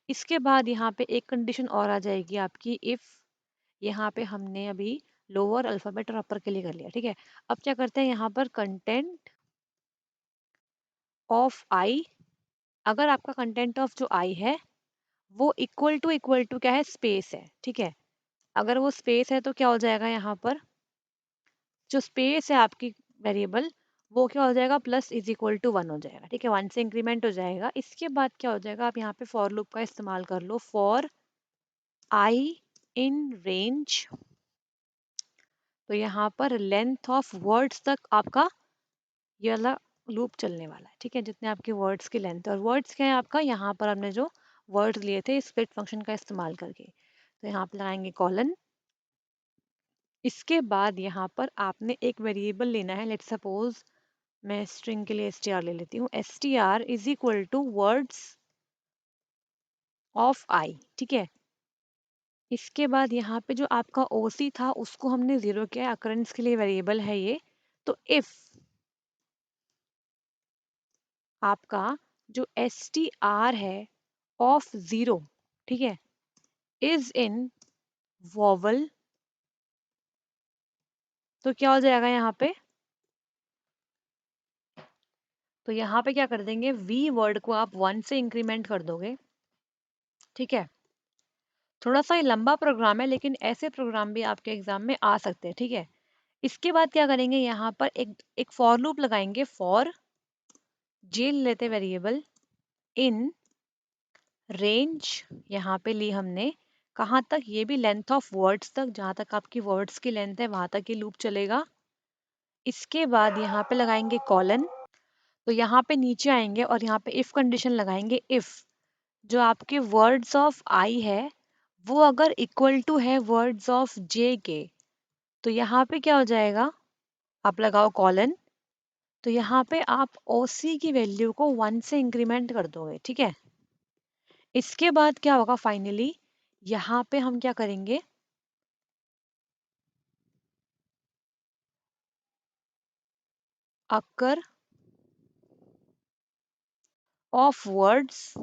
इसके बाद यहाँ पे एक कंडीशन और आ जाएगी आपकी, इफ यहाँ पे हमने अभी लोअर अल्फाबेट और अपर के लिए कर लिया, ठीक है। अब क्या करते हैं, यहाँ पर कंटेंट ऑफ आई, अगर आपका कंटेंट ऑफ जो आई है वो इक्वल टू क्या है, स्पेस है, ठीक है। अगर वो स्पेस है तो क्या हो जाएगा, यहाँ पर जो स्पेस है आपकी वेरिएबल वो क्या हो जाएगा, प्लस इज इक्वल टू 1 हो जाएगा, ठीक है। 1 से इंक्रीमेंट हो जाएगा। इसके बाद क्या हो जाएगा, आप यहाँ पे फॉर लूप का इस्तेमाल कर लो, फॉर आई इन रेंज। तो यहाँ पर लेंथ ऑफ वर्ड्स तक आपका ये वाला लूप चलने वाला है, ठीक है। जितने आपके वर्ड्स की लेंथ, और वर्ड्स क्या है आपका, यहाँ पर हमने जो वर्ड्स लिए थे स्प्लिट फंक्शन का इस्तेमाल करके, तो यहाँ पे लगाएंगे कॉलन। इसके बाद यहाँ पर आपने एक वेरिएबल लेना है, लेट्स सपोज मैं स्ट्रिंग के लिए str ले लेती हूँ, str is equal to words of i, ठीक है। इसके बाद यहाँ पे जो आपका ओसी था उसको हमने जीरो किया, अकरेंस के लिए वेरिएबल है ये। तो इफ आपका जो str है ऑफ जीरो, ठीक है, इज इन वॉवल, तो क्या हो जाएगा यहाँ पे, तो यहाँ पे क्या कर देंगे, वी वर्ड को आप 1 से इंक्रीमेंट कर दोगे, ठीक है। थोड़ा सा ये लंबा प्रोग्राम है लेकिन ऐसे प्रोग्राम भी आपके एग्जाम में आ सकते हैं, ठीक है। इसके बाद क्या करेंगे, यहाँ पर एक एक फॉर लूप लगाएंगे, फॉर जे लेते वेरिएबल इन रेंज, यहाँ पे ली हमने कहाँ तक, ये भी लेंथ ऑफ वर्ड्स तक, जहाँ तक आपकी वर्ड्स की लेंथ है वहां तक ये लूप चलेगा। इसके बाद यहाँ पे लगाएंगे कॉलन। तो यहाँ पे नीचे आएंगे और यहाँ पे इफ कंडीशन लगाएंगे, इफ जो आपके वर्ड्स ऑफ आई है वो अगर इक्वल टू है वर्ड्स ऑफ जे के, तो यहाँ पे क्या हो जाएगा, आप लगाओ कॉलन। तो यहाँ पे आप ओसी की वैल्यू को 1 से इंक्रीमेंट कर दोगे, ठीक है। इसके बाद क्या होगा, फाइनली यहाँ पे हम क्या करेंगे, occur of words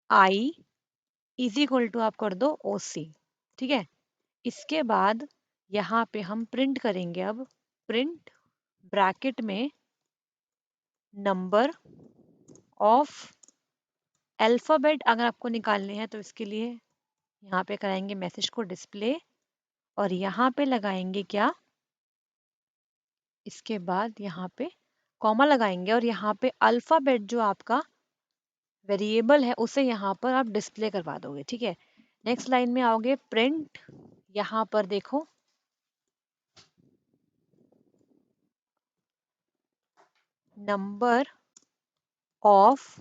i is equal to आप कर दो ओसी, ठीक है। इसके बाद यहाँ पे हम प्रिंट करेंगे, अब प्रिंट ब्रैकेट में नंबर ऑफ अल्फाबेट, अगर आपको निकालने हैं तो इसके लिए यहाँ पे कराएंगे मैसेज को डिस्प्ले, और यहाँ पे लगाएंगे क्या, इसके बाद यहाँ पे कॉमा लगाएंगे, और यहाँ पे अल्फाबेट जो आपका वेरिएबल है उसे यहाँ पर आप डिस्प्ले करवा दोगे, ठीक है। नेक्स्ट लाइन में आओगे, प्रिंट, यहाँ पर देखो नंबर ऑफ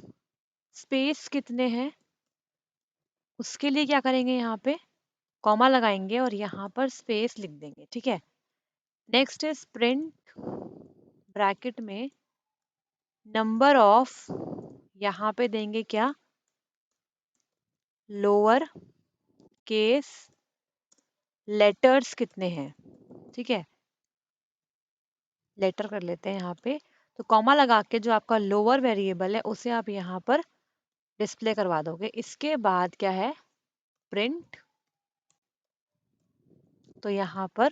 स्पेस कितने हैं, उसके लिए क्या करेंगे, यहाँ पे कॉमा लगाएंगे और यहाँ पर स्पेस लिख देंगे, ठीक है। नेक्स्ट इज प्रिंट ब्रैकेट में नंबर ऑफ, यहाँ पे देंगे क्या, लोअर केस लेटर्स कितने हैं, ठीक है। लेटर कर लेते हैं यहाँ पे। तो कॉमा लगा के जो आपका लोअर वेरिएबल है उसे आप यहाँ पर डिस्प्ले करवा दोगे। इसके बाद क्या है, प्रिंट, तो यहाँ पर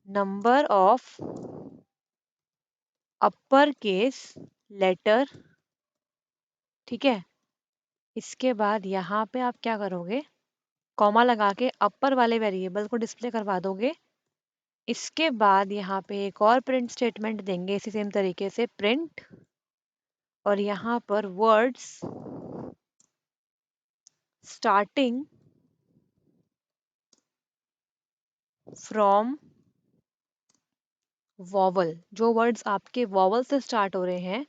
number of upper case letter, ठीक है। इसके बाद यहाँ पे आप क्या करोगे, कॉमा लगा के अपर वाले वेरिएबल को डिस्प्ले करवा दोगे। इसके बाद यहाँ पे एक और प्रिंट स्टेटमेंट देंगे इसी सेम तरीके से, प्रिंट, और यहाँ पर वर्ड्स स्टार्टिंग फ्रॉम वॉवल, जो वर्ड्स आपके वॉवल से स्टार्ट हो रहे हैं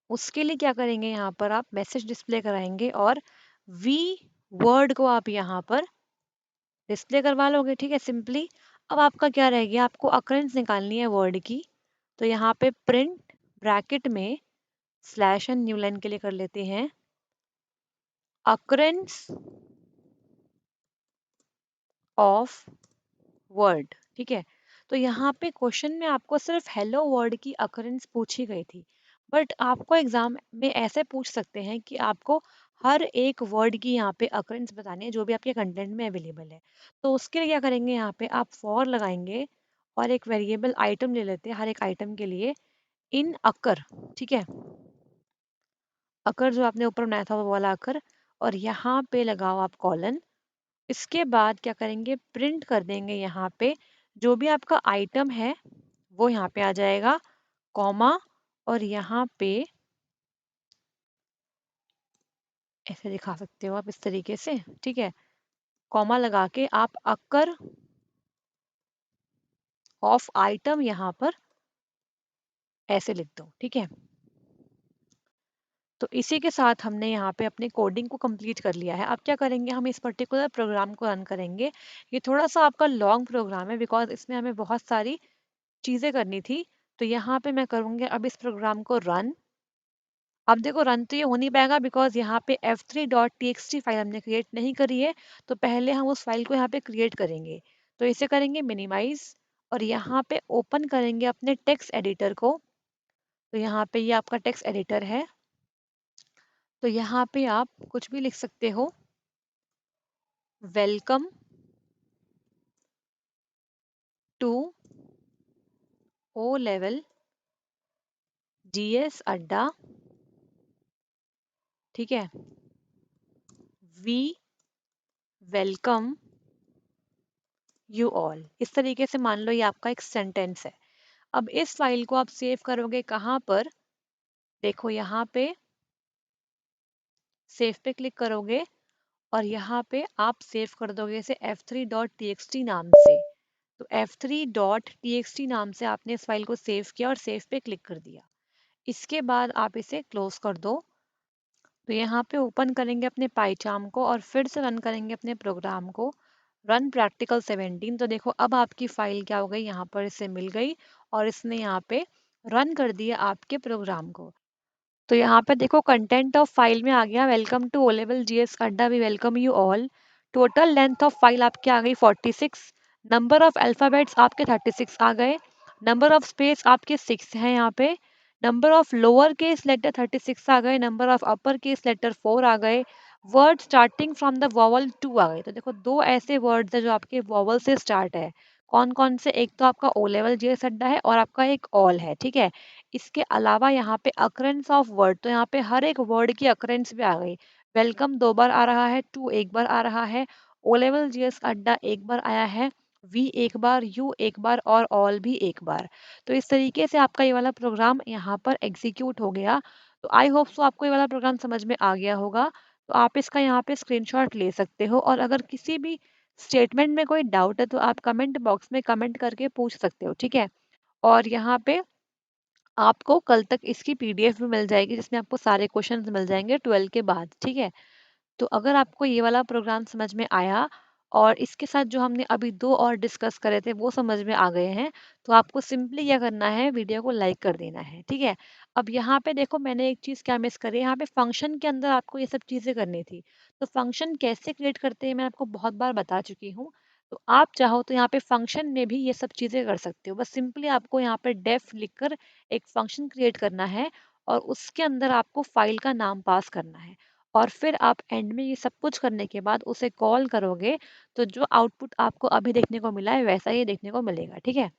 उसके लिए क्या करेंगे, यहाँ पर आप मैसेज डिस्प्ले कराएंगे और वी वर्ड को आप यहाँ पर डिस्प्ले करवा लोगे, ठीक है, सिंपली। अब आपका क्या रह गया, आपको अकरेंस निकालनी है वर्ड की। तो यहाँ पे प्रिंट ब्रैकेट में स्लैश एंड न्यू लाइन के लिए कर लेते हैं, अकरेंस ऑफ वर्ड, ठीक है। तो यहाँ पे क्वेश्चन में आपको सिर्फ हेलो वर्ड की अकरेंस पूछी गई थी, बट आपको एग्जाम में ऐसे पूछ सकते हैं कि आपको हर एक वर्ड की यहाँ पे अकरेंस बतानी है जो भी आपके कंटेंट में अवेलेबल है। तो उसके लिए क्या करेंगे, यहाँ पे आप फॉर लगाएंगे और एक वेरिएबल आइटम ले लेते हैं हर एक आइटम के लिए, इन अकर, ठीक है, अकर जो आपने ऊपर बनाया था वो वाला अकर, और यहाँ पे लगाओ आप कॉलन। इसके बाद क्या करेंगे, प्रिंट कर देंगे यहाँ पे जो भी आपका आइटम है वो यहाँ पे आ जाएगा, कॉमा, और यहाँ पे ऐसे दिखा सकते हो आप इस तरीके से, ठीक है, कॉमा लगा के आप अकर ऑफ आइटम यहाँ पर ऐसे लिख दो, ठीक है। तो इसी के साथ हमने यहाँ पे अपने कोडिंग को कंप्लीट कर लिया है। अब क्या करेंगे, हम इस पर्टिकुलर प्रोग्राम को रन करेंगे। ये थोड़ा सा आपका लॉन्ग प्रोग्राम है बिकॉज इसमें हमें बहुत सारी चीज़ें करनी थी। तो यहाँ पे मैं करूँगी अब इस प्रोग्राम को रन। अब देखो रन तो ये हो नहीं पाएगा बिकॉज यहाँ पे f3.txt फाइल हमने क्रिएट नहीं करी है। तो पहले हम उस फाइल को यहाँ पे क्रिएट करेंगे। तो इसे करेंगे मिनिमाइज और यहाँ पे ओपन करेंगे अपने टेक्स्ट एडिटर को। तो यहाँ पे ये आपका टेक्स्ट एडिटर है। तो यहाँ पे आप कुछ भी लिख सकते हो, welcome to O level GS Adda, ठीक है, वी वेलकम यू ऑल। इस तरीके से मान लो ये आपका एक सेंटेंस है। अब इस फाइल को आप सेव करोगे कहाँ पर, देखो यहाँ पे सेव पे क्लिक करोगे और यहाँ पे आप सेव कर दोगे इसे f3.txt नाम से। तो f3.txt नाम से आपने इस फाइल को सेव किया और सेव पे क्लिक कर दिया। इसके बाद आप इसे क्लोज कर दो। तो यहाँ पे ओपन करेंगे अपने पाईचार्म को और फिर से रन करेंगे अपने प्रोग्राम को, रन प्रैक्टिकल 17। तो देखो अब आपकी फाइल क्या हो गई, यहाँ पर इसे मिल गई और इसने यहाँ पे रन कर दिया आपके प्रोग्राम को। तो यहाँ पे देखो कंटेंट ऑफ फाइल में आ गया, welcome to O level GS Adda, we welcome you all. Total length of file आपके आ गई 46, नंबर ऑफ अल्फ़ाबेट्स आपके 36 आ गए, नंबर ऑफ स्पेस आपके 6 हैं यहाँ पे, number of lower case letter 36 आ गए, number of upper case letter 4 आ गए, word starting from the vowel 2 आ गए। तो देखो दो ऐसे वर्ड्स है जो आपके वॉवल से स्टार्ट है। कौन कौन से, एक तो आपका ओ लेवल जीएस अड्डा है और आपका एक ऑल है, ठीक है। इसके अलावा यहाँ पे अकरेंस ऑफ वर्ड, तो यहाँ पे हर एक वर्ड की अकरेंस भी आ गई। वेलकम 2 बार आ रहा है, टू एक बार आ रहा है, ओ लेवल जीएस अड्डा एक बार आया है, वी एक बार, यू एक बार और ऑल भी एक बार। तो इस तरीके से आपका ये वाला प्रोग्राम यहाँ पर एग्जीक्यूट हो गया। तो आई होप सो आपको ये वाला प्रोग्राम समझ में आ गया होगा। तो आप इसका यहाँ पे स्क्रीनशॉट ले सकते हो और अगर किसी भी स्टेटमेंट में कोई डाउट है तो आप कमेंट बॉक्स में कमेंट करके पूछ सकते हो, ठीक है। और यहाँ पे आपको कल तक इसकी पीडीएफ भी मिल जाएगी जिसमें आपको सारे क्वेश्चंस मिल जाएंगे 12 के बाद, ठीक है। तो अगर आपको ये वाला प्रोग्राम समझ में आया और इसके साथ जो हमने अभी दो और डिस्कस करे थे वो समझ में आ गए हैं, तो आपको सिंपली क्या करना है, वीडियो को लाइक कर देना है, ठीक है। अब यहाँ पे देखो मैंने एक चीज़ क्या मिस करी, यहाँ पे फंक्शन के अंदर आपको ये सब चीज़ें करनी थी। तो फंक्शन कैसे क्रिएट करते हैं मैं आपको बहुत बार बता चुकी हूँ। तो आप चाहो तो यहाँ पे फंक्शन में भी ये सब चीज़ें कर सकते हो। बस सिंपली आपको यहाँ पे डेफ लिखकर एक फंक्शन क्रिएट करना है और उसके अंदर आपको फाइल का नाम पास करना है। और फिर आप एंड में ये सब कुछ करने के बाद उसे कॉल करोगे तो जो आउटपुट आपको अभी देखने को मिला है वैसा ही देखने को मिलेगा, ठीक है।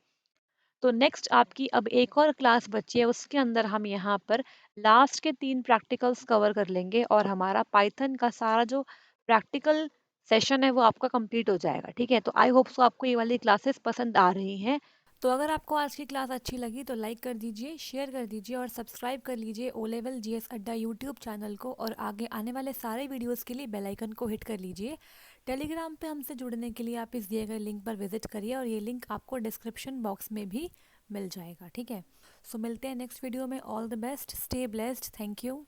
तो नेक्स्ट आपकी अब एक और क्लास बची है, उसके अंदर हम यहाँ पर लास्ट के 3 प्रैक्टिकल्स कवर कर लेंगे और हमारा पाइथन का सारा जो प्रैक्टिकल सेशन है वो आपका कंप्लीट हो जाएगा। ठीक है, तो आई होप सो आपको ये वाली क्लासेस पसंद आ रही हैं। तो अगर आपको आज की क्लास अच्छी लगी तो लाइक कर दीजिए, शेयर कर दीजिए और सब्सक्राइब कर लीजिए ओ लेवल जीएस अड्डा यूट्यूब चैनल को, और आगे आने वाले सारे वीडियोस के लिए बेल आइकन को हिट कर लीजिए। टेलीग्राम पे हमसे जुड़ने के लिए आप इस दिए गए लिंक पर विजिट करिए और ये लिंक आपको डिस्क्रिप्शन बॉक्स में भी मिल जाएगा। ठीक है, सो मिलते हैं नेक्स्ट वीडियो में। All the best, stay blessed, thank you.